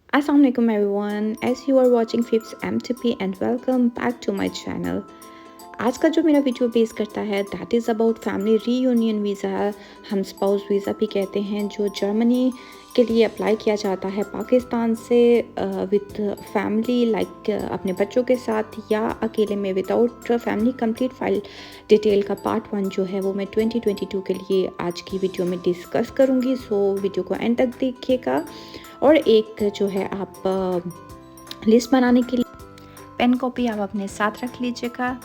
Assalamualaikum everyone, as you are watching FIPS MTP and welcome back to my channel। आज का जो मेरा video base करता है that is about family reunion visa, हम spouse visa भी कहते हैं, जो जर्मनी के लिए अप्लाई किया जाता है पाकिस्तान से विद फैमिली लाइक अपने बच्चों के साथ या अकेले में without family. Complete file detail का पार्ट 1 जो है वो मैं 2022 के लिए आज की वीडियो में डिस्कस करूँगी। सो वीडियो को एंड तक देखिएगा। और एक जो है आप लिस्ट बनाने के लिए पेन कॉपी आप अपने साथ रख लीजिएगा।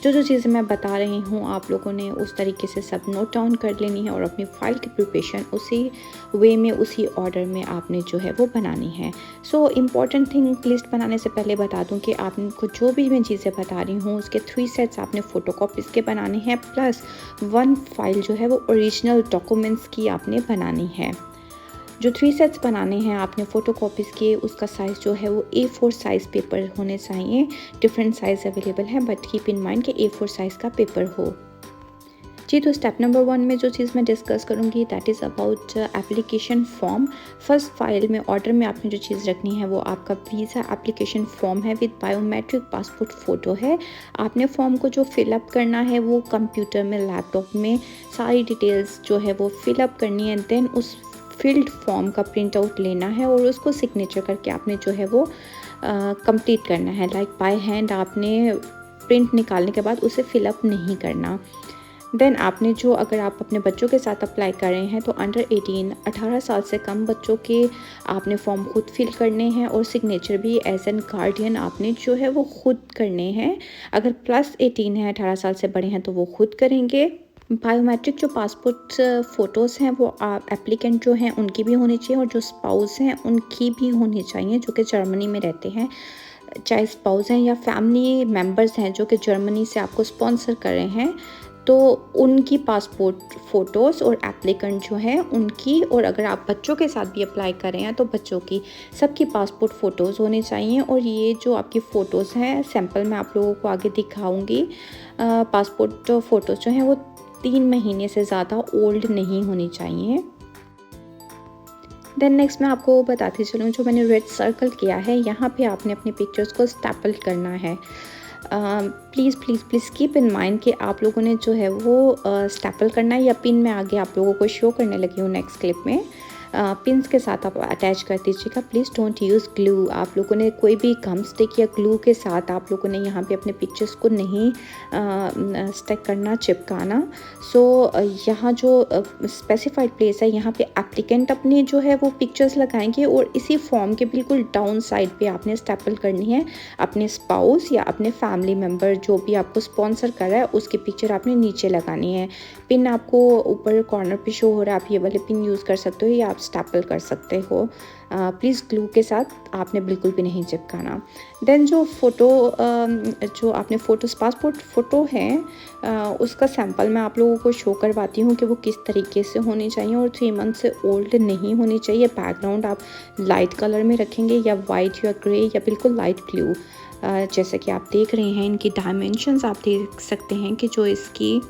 जो चीज़ें मैं बता रही हूँ आप लोगों ने उस तरीके से सब नोट डाउन कर लेनी है और अपनी फ़ाइल की प्रिपरेशन उसी वे में उसी ऑर्डर में आपने जो है वो बनानी है। सो इम्पॉर्टेंट थिंग, लिस्ट बनाने से पहले बता दूँ कि आपको जो भी मैं चीज़ें बता रही हूँ उसके 3 सेट्स आपने फ़ोटोकॉपीज़ के बनाने हैं, प्लस 1 फाइल जो है वो ओरिजिनल डॉक्यूमेंट्स की आपने बनानी है। जो 3 सेट्स बनाने हैं आपने फ़ोटोकॉपीज़ के, उसका साइज़ जो है वो A4 साइज़ पेपर होने चाहिए। डिफरेंट साइज़ अवेलेबल है बट कीप इन माइंड कि A4 साइज़ का पेपर हो। जी, तो स्टेप नंबर 1 में जो चीज़ मैं डिस्कस करूँगी that is about application form. First file में ऑर्डर में आपने जो चीज़ रखनी है वो आपका वीज़ा एप्लीकेशन फॉर्म है विद बायोमेट्रिक पासपोर्ट फ़ोटो है। आपने फॉर्म को जो फिलअप करना है वो कंप्यूटर में, लैपटॉप में सारी डिटेल्स जो है वो फिलअप करनी है। देन उस फिल्ड फॉर्म का प्रिंट आउट लेना है और उसको सिग्नेचर करके आपने जो है वो कंप्लीट करना है। लाइक बाय हैंड आपने प्रिंट निकालने के बाद उसे फिलअप नहीं करना। देन आपने जो, अगर आप अपने बच्चों के साथ अप्लाई कर रहे हैं तो अंडर 18 साल से कम बच्चों के आपने फॉर्म खुद फिल करने हैं और सिग्नेचर भी एज एन गार्डियन आपने जो है वो खुद करने हैं। अगर प्लस 18 है, 18 साल से बड़े हैं तो वो खुद करेंगे। बायोमेट्रिक जो पासपोर्ट फ़ोटोज़ हैं वो एप्लीकेंट जो हैं उनकी भी होनी चाहिए और जो स्पाउस हैं उनकी भी होनी चाहिए जो कि जर्मनी में रहते हैं। चाहे स्पाउस हैं या फैमिली मेम्बर्स हैं जो कि जर्मनी से आपको स्पॉन्सर कर रहे हैं, तो उनकी पासपोर्ट फ़ोटोज़ और एप्लीकेंट जो है उनकी, और अगर आप बच्चों के साथ भी अप्लाई कर रहे हैं तो बच्चों की सबकी पासपोर्ट फ़ोटोज़ होनी चाहिए। और ये जो आपकी फ़ोटोज़ हैं सैम्पल मैं आप लोगों को आगे दिखाऊंगी। पासपोर्ट फ़ोटोज़ जो हैं वो 3 महीने से ज़्यादा ओल्ड नहीं होनी चाहिए। देन नेक्स्ट मैं आपको बताती चलूँ, जो मैंने रेड सर्कल किया है यहाँ पे आपने अपने पिक्चर्स को स्टैपल करना है। Please please please keep in mind कि आप लोगों ने जो है वो स्टैपल करना है, या पिन मैं आगे आप लोगों को शो करने लगी हूँ नेक्स्ट क्लिप में। पिन्स के साथ आप अटैच कर दीजिएगा। Please don't use glue. आप लोगों ने कोई भी गम स्टिक या ग्लू के साथ आप लोगों ने यहाँ पे अपने पिक्चर्स को नहीं स्टिक करना, चिपकाना। सो यहाँ जो स्पेसिफाइड प्लेस है यहाँ पे एप्लीकेंट अपने जो है वो पिक्चर्स लगाएंगे और इसी फॉर्म के बिल्कुल डाउन साइड पे आपने स्टेपल करनी है। अपने स्पाउस या अपने फैमिली मेम्बर जो भी आपको स्पॉन्सर कर रहा है उसकी पिक्चर आपने नीचे लगानी है। पिन आपको ऊपर कॉर्नर पे शो हो रहा है, आप ये वाले पिन यूज़ कर सकते हो या आप स्टैपल कर सकते हो। प्लीज़ ग्लू के साथ आपने बिल्कुल भी नहीं चिपकाना। देन जो फ़ोटो जो आपने फ़ोटोज़ पासपोर्ट फ़ोटो है उसका सैंपल मैं आप लोगों को शो करवाती हूँ कि वो किस तरीके से होनी चाहिए और 3 मंथ से ओल्ड नहीं होनी चाहिए। बैकग्राउंड आप लाइट कलर में रखेंगे या वाइट या ग्रे या बिल्कुल लाइट ब्लू। जैसे कि आप देख रहे हैं इनकी डायमेंशंस आप देख सकते हैं कि जो इसकी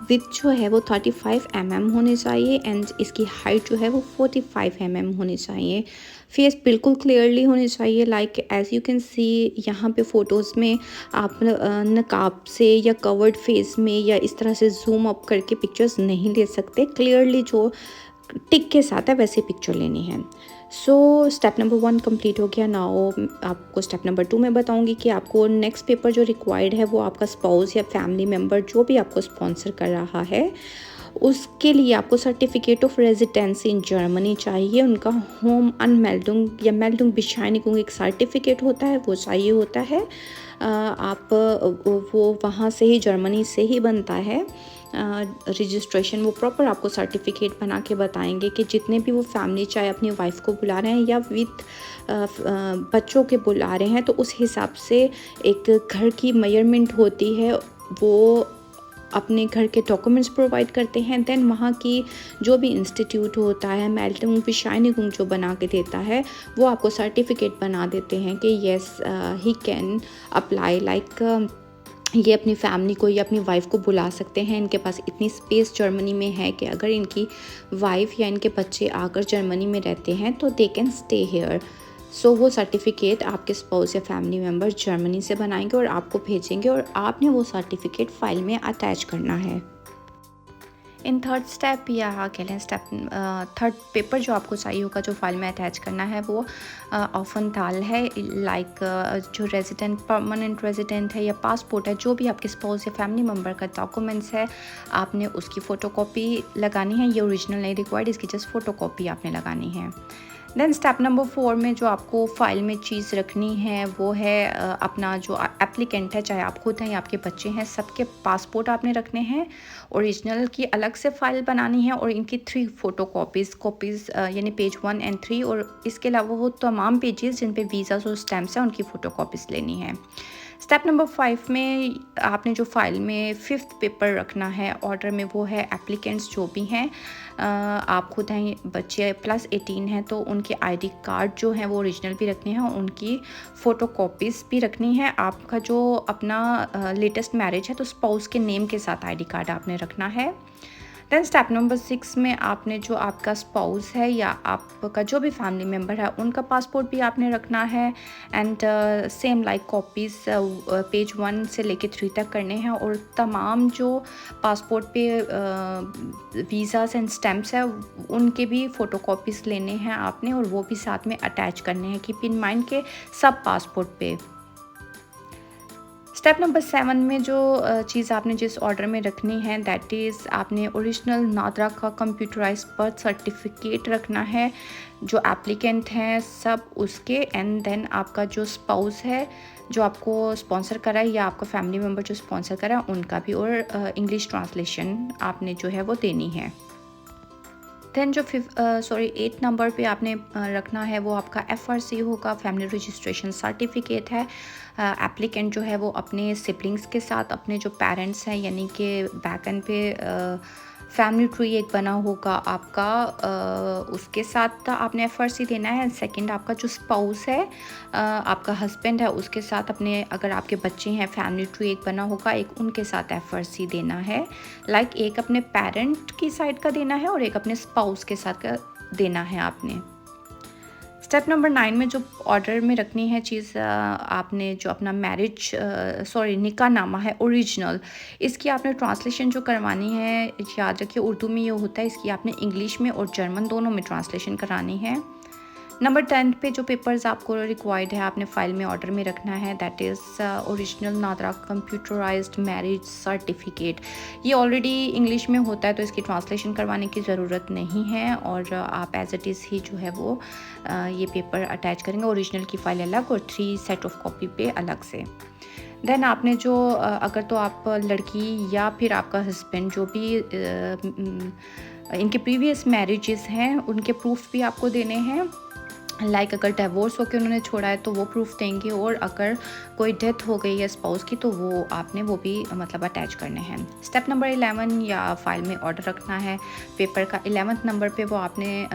विड्थ जो है वो 35 mm होनी चाहिए एंड इसकी हाइट जो है वो 45 mm होनी चाहिए। फेस बिल्कुल क्लियरली होनी चाहिए। Like as you can see यहाँ पे फ़ोटोज़ में आप नकाब से या कवर्ड फेस में या इस तरह से जूम अप करके पिक्चर्स नहीं ले सकते। क्लियरली जो टिक के साथ है वैसे पिक्चर लेनी है। सो स्टेप नंबर 1 कंप्लीट हो गया। नाउ आपको स्टेप नंबर 2 में बताऊंगी कि आपको नेक्स्ट पेपर जो रिक्वायर्ड है वो आपका स्पाउस या फैमिली मेम्बर जो भी आपको स्पॉन्सर कर रहा है उसके लिए आपको certificate of residency in Germany चाहिए। उनका होम अनमेल्डुंग या मेल्डुंग बिशाइनिकुंग एक सर्टिफिकेट होता है वो चाहिए होता है। आप वो वहाँ से ही, जर्मनी से ही बनता है रजिस्ट्रेशन। वो प्रॉपर आपको सर्टिफिकेट बना के बताएंगे कि जितने भी वो फैमिली, चाहे अपनी वाइफ को बुला रहे हैं या विद बच्चों के बुला रहे हैं, तो उस हिसाब से एक घर की मेजरमेंट होती है, वो अपने घर के डॉक्यूमेंट्स प्रोवाइड करते हैं। देन वहाँ की जो भी इंस्टीट्यूट होता है मेल्टिंग बिशाइनिकुंग जो बना के देता है वो आपको सर्टिफिकेट बना देते हैं कि yes he can apply. Like ये अपनी फैमिली को या अपनी वाइफ को बुला सकते हैं। इनके पास इतनी स्पेस जर्मनी में है कि अगर इनकी वाइफ या इनके बच्चे आकर जर्मनी में रहते हैं तो दे कैन स्टे हेयर। सो वो सर्टिफिकेट आपके स्पाउस या फैमिली मेम्बर जर्मनी से बनाएंगे और आपको भेजेंगे और आपने वो सर्टिफिकेट फाइल में अटैच करना है। इन थर्ड स्टेप या कह लें स्टेप थर्ड पेपर जो आपको चाहिए होगा जो फाइल में अटैच करना है वो ऑफनथाल है, लाइक जो रेजिडेंट परमानेंट रेजिडेंट है या पासपोर्ट है, जो भी आपके स्पाउस या फैमिली मेम्बर का डॉक्यूमेंट्स है आपने उसकी फ़ोटोकॉपी लगानी है। ये ओरिजिनल नहीं रिक्वायर्ड, इसकी जस्ट फ़ोटोकॉपी आपने लगानी है। देन स्टेप नंबर 4 में जो आपको फ़ाइल में चीज़ रखनी है वो है अपना जो एप्लीकेंट है, चाहे आप खुद हैं या आपके बच्चे हैं, सबके पासपोर्ट आपने रखने हैं। ओरिजिनल की अलग से फ़ाइल बनानी है और इनकी 3 कॉपीज़ यानी पेज 1 एंड 3 और इसके अलावा वो तमाम पेजेस जिन पे वीज़ास और स्टैम्प्स हैं उनकी फ़ोटोकॉपीज़ लेनी है। स्टेप नंबर 5 में आपने जो फाइल में 5th पेपर रखना है ऑर्डर में वो है एप्लीकेंट्स जो भी हैं, आप खुद हैं, बच्चे प्लस 18 हैं तो उनके आईडी कार्ड जो हैं वो ओरिजिनल भी रखने हैं, उनकी फ़ोटोकॉपीज़ भी रखनी है। आपका जो अपना लेटेस्ट मैरिज है तो स्पाउस के नेम के साथ आईडी कार्ड आपने रखना है। देन स्टेप नंबर 6 में आपने जो आपका स्पाउस है या आपका जो भी फैमिली मेम्बर है उनका पासपोर्ट भी आपने रखना है and same like copies page 1 से लेके 3 तक करने हैं और तमाम जो पासपोर्ट पे वीज़ास एंड स्टैम्प्स है उनके भी फ़ोटोकॉपीज़ लेने हैं आपने और वो भी साथ में अटैच करने हैं। कीप इन माइंड के सब पासपोर्ट पे। स्टेप नंबर 7 में जो चीज़ आपने जिस ऑर्डर में रखनी है दैट इज़ आपने ओरिजिनल नादरा का कंप्यूटराइज बर्थ सर्टिफिकेट रखना है, जो एप्लीकेंट हैं सब उसके, एंड देन आपका जो स्पाउस है जो आपको स्पॉन्सर करा है या आपका फैमिली मेम्बर जो स्पॉन्सर करा है उनका भी, और इंग्लिश ट्रांसलेशन आपने जो है वो देनी है। देन जो 8 नंबर पे आपने रखना है वो आपका FRC होगा, फैमिली रजिस्ट्रेशन सर्टिफिकेट है। एप्लीकेंट जो है वो अपने सिबलिंग्स के साथ अपने जो पेरेंट्स हैं यानी कि बैक एंड पे फैमिली ट्री एक बना होगा आपका, उसके साथ आपने FRC देना है। सेकंड आपका जो स्पाउस है आपका हस्बैंड है उसके साथ अपने, अगर आपके बच्चे हैं फैमिली ट्री एक बना होगा, एक उनके साथ FRC देना है। लाइक एक अपने पेरेंट की साइड का देना है और एक अपने स्पाउस के साथ का देना है आपने। स्टेप नंबर 9 में जो ऑर्डर में रखनी है चीज़ आपने जो अपना निकाह नामा है ओरिजिनल, इसकी आपने ट्रांसलेशन जो करवानी है, याद रखिए उर्दू में ये होता है, इसकी आपने इंग्लिश में और जर्मन दोनों में ट्रांसलेशन करानी है। नंबर 10 पे जो पेपर्स आपको रिक्वायर्ड है आपने फ़ाइल में ऑर्डर में रखना है that is original NADRA computerised marriage certificate. ये ऑलरेडी इंग्लिश में होता है तो इसकी ट्रांसलेशन करवाने की ज़रूरत नहीं है और आप एज इट इज़ ही जो है वो ये पेपर अटैच करेंगे, ओरिजिनल की फ़ाइल अलग और 3 सेट ऑफ कॉपी पे अलग से। देन आपने जो अगर तो आप लड़की या फिर आपका हस्बैंड जो भी इनके प्रीवियस मैरिजेस हैं उनके प्रूफ भी आपको देने हैं। लाइक अगर डिवोर्स होकर उन्होंने छोड़ा है तो वो प्रूफ देंगे, और अगर कोई डेथ हो गई है स्पाउस की तो वो आपने वो भी मतलब अटैच करने हैं। स्टेप नंबर 11 या फाइल में ऑर्डर रखना है पेपर का 11th नंबर पे वो आपने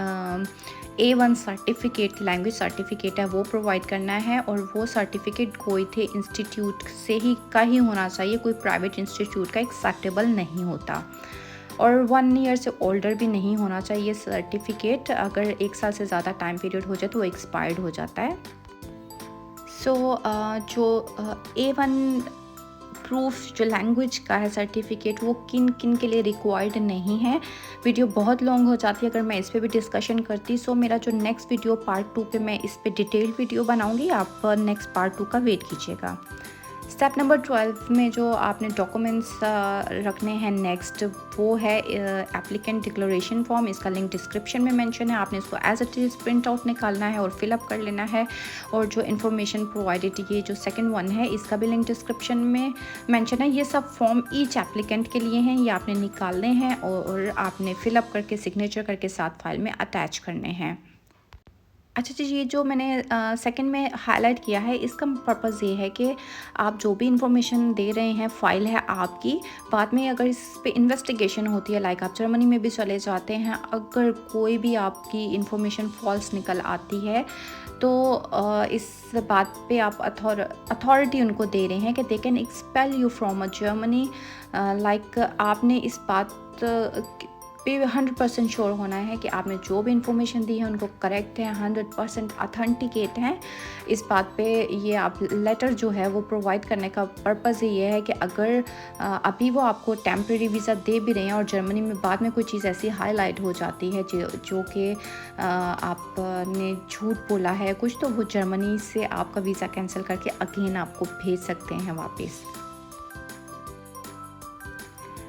A1 सर्टिफिकेट, लैंग्वेज सर्टिफिकेट है वो प्रोवाइड करना है, और वो सर्टिफिकेट कोई थे इंस्टीट्यूट से ही का ही होना चाहिए, कोई प्राइवेट इंस्टीट्यूट का एक्सेप्टेबल नहीं होता, और 1 ईयर से ओल्डर भी नहीं होना चाहिए सर्टिफिकेट। अगर 1 साल से ज़्यादा टाइम पीरियड हो जाए तो वो एक्सपायर्ड हो जाता है। जो A1 प्रूफ जो लैंग्वेज का है सर्टिफिकेट वो किन किन के लिए रिक्वायर्ड नहीं है। वीडियो बहुत लॉन्ग हो जाती है अगर मैं इस पे भी डिस्कशन करती, सो मेरा जो नेक्स्ट वीडियो पार्ट 2 पे मैं इस पे डिटेल वीडियो बनाऊंगी, आप नेक्स्ट पार्ट 2 का वेट कीजिएगा। स्टेप नंबर 12 में जो आपने डॉक्यूमेंट्स रखने हैं नेक्स्ट वो है एप्लीकेंट डिक्लेरेशन फॉर्म। इसका लिंक डिस्क्रिप्शन में मेंशन है, आपने इसको as it is print out निकालना है और फिलअप कर लेना है। और जो इन्फॉर्मेशन प्रोवाइडेड ये जो सेकंड वन है इसका भी लिंक डिस्क्रिप्शन में मेंशन है। ये सब फॉर्म ईच एप्लीकेंट के लिए हैं, ये आपने निकालने हैं और आपने फिलअप करके सिग्नेचर करके साथ फाइल में अटैच करने हैं। अच्छा जी, ये जो मैंने सेकंड में हाइलाइट किया है, इसका पर्पज़ ये है कि आप जो भी इंफॉर्मेशन दे रहे हैं, फ़ाइल है आपकी, बाद में अगर इस पे इन्वेस्टिगेशन होती है, लाइक आप जर्मनी में भी चले जाते हैं, अगर कोई भी आपकी इंफॉर्मेशन फ़ॉल्स निकल आती है, तो इस बात पे आप अथॉरिटी उनको दे रहे हैं कि they can expel you from Germany. Like आपने इस बात पे 100% श्योर होना है कि आपने जो भी इंफॉर्मेशन दी है उनको करेक्ट है, 100% अथेंटिकेट हैं। इस बात पे ये आप लेटर जो है वो प्रोवाइड करने का पर्पज़ ये है कि अगर अभी वो आपको टेम्प्रेरी वीज़ा दे भी रहे हैं और जर्मनी में बाद में कोई चीज़ ऐसी हाईलाइट हो जाती है जो कि आपने झूठ बोला है कुछ, तो वो जर्मनी से आपका वीज़ा कैंसिल करके अगेन आपको भेज सकते हैं वापस।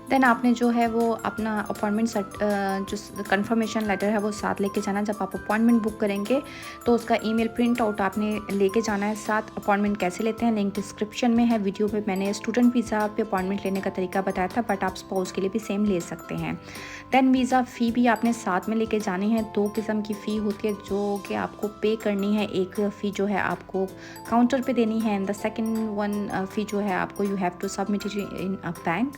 देन आपने जो है वो अपना अपॉइंटमेंट जो कंफर्मेशन लेटर है वो साथ लेके जाना। जब आप अपॉइंटमेंट बुक करेंगे तो उसका ईमेल प्रिंट आउट आपने लेके जाना है साथ। अपॉइंटमेंट कैसे लेते हैं, लिंक डिस्क्रिप्शन में है। वीडियो में मैंने स्टूडेंट वीज़ा पे अपॉइंटमेंट लेने का तरीका बताया था, बट आप स्पाउस के लिए भी सेम ले सकते हैं। देन वीज़ा फ़ी भी आपने साथ में लेके जानी है। 2 किस्म की फ़ी होती है जो कि आपको पे करनी है। एक फ़ी जो है आपको काउंटर पे देनी है, and the second one fee जो है आपको you have to submit it in a bank.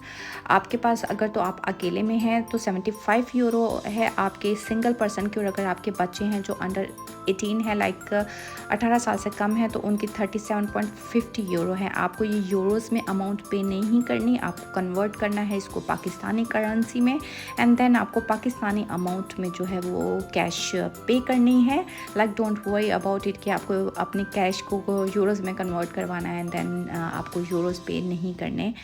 आपके पास अगर तो आप अकेले में हैं तो 75 यूरो है आपके सिंगल पर्सन की, और अगर आपके बच्चे हैं जो अंडर 18 है, लाइक 18 साल से कम है, तो उनकी 37.50 यूरो है। आपको ये यूरोस में अमाउंट पे नहीं करनी, आपको कन्वर्ट करना है इसको पाकिस्तानी करेंसी में, एंड देन आपको पाकिस्तानी अमाउंट में जो है वो कैश पे करनी है। Like don't worry about it कि आपको अपने कैश को यूरोस में कन्वर्ट करवाना है, एंड देन आपको यूरोस पे नहीं करने।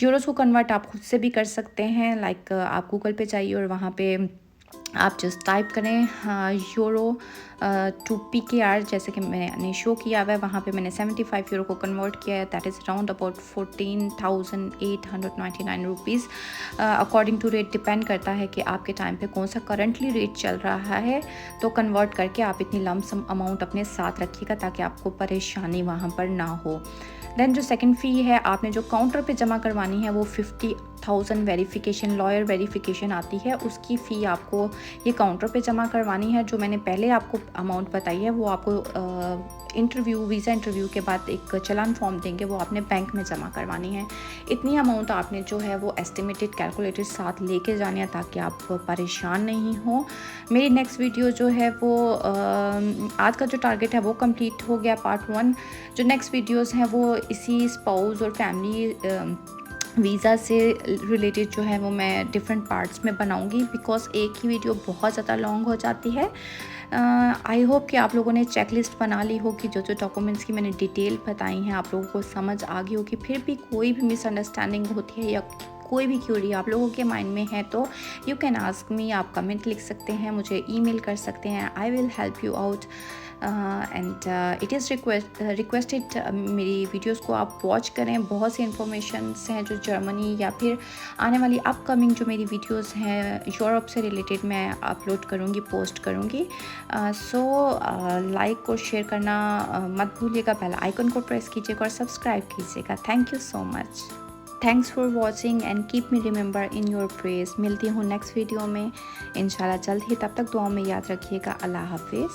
यूरोस को कन्वर्ट आप खुद से भी कर सकते हैं। लाइक आप गूगल पे जाइए और वहाँ पे आप जस्ट टाइप करें यूरो टू PKR, जैसे कि मैंने शो किया हुआ है। वहाँ पे मैंने 75 यूरो को कन्वर्ट किया है, that is around about 14,899 rupees. According to rate depend करता है कि आपके टाइम पे कौन सा करंटली रेट चल रहा है, तो कन्वर्ट करके आप इतनी लमसम अमाउंट अपने साथ रखिएगा ताकि आपको परेशानी वहाँ पर ना हो। देन जो सेकंड फ़ी है आपने जो काउंटर पे जमा करवानी है वो 50,000 वेरिफिकेशन, लॉयर वेरिफिकेशन आती है, उसकी फ़ी आपको ये काउंटर पे जमा करवानी है। जो मैंने पहले आपको अमाउंट बताई है वो आपको वीज़ा इंटरव्यू के बाद एक चलान फॉर्म देंगे, वो आपने बैंक में जमा करवानी है। इतनी अमाउंट आपने जो है वो एस्टिमेटेड कैलकुलेटेड साथ लेके जानी है ताकि आप परेशान नहीं हो। मेरी नेक्स्ट वीडियो जो है वो आज का जो टारगेट है वो कंप्लीट हो गया, पार्ट 1। जो नेक्स्ट वीडियोस हैं वो इसी स्पाउस और फैमिली वीज़ा से रिलेटेड जो है वो मैं डिफरेंट पार्ट्स में बनाऊंगी, बिकॉज़ एक ही वीडियो बहुत ज़्यादा लॉन्ग हो जाती है। आई होप कि आप लोगों ने चेकलिस्ट बना ली हो कि जो जो डॉक्यूमेंट्स की मैंने डिटेल बताई हैं आप लोगों को समझ आ गई होगी। फिर भी कोई भी मिसअंडरस्टैंडिंग होती है या कोई भी क्यूरी आप लोगों के माइंड में है तो यू कैन आस्क मी, आप कमेंट लिख सकते हैं, मुझे ईमेल कर सकते हैं। I will help you out and it is requested मेरी वीडियोस को आप वॉच करें। बहुत सी इंफॉर्मेशंस हैं जो जर्मनी या फिर आने वाली अपकमिंग जो मेरी वीडियोस हैं यूरोप से रिलेटेड मैं अपलोड करूँगी, पोस्ट करूँगी। सो लाइक और शेयर करना मत भूलिएगा, बेल आइकन को प्रेस कीजिएगा और सब्सक्राइब कीजिएगा। Thank you so much, thanks for watching and keep me remember in your prayers. मिलती हूँ नेक्स्ट वीडियो में इंशाल्लाह जल्द ही, तब तक दुआ में याद रखिएगा। अल्लाह हाफिज़।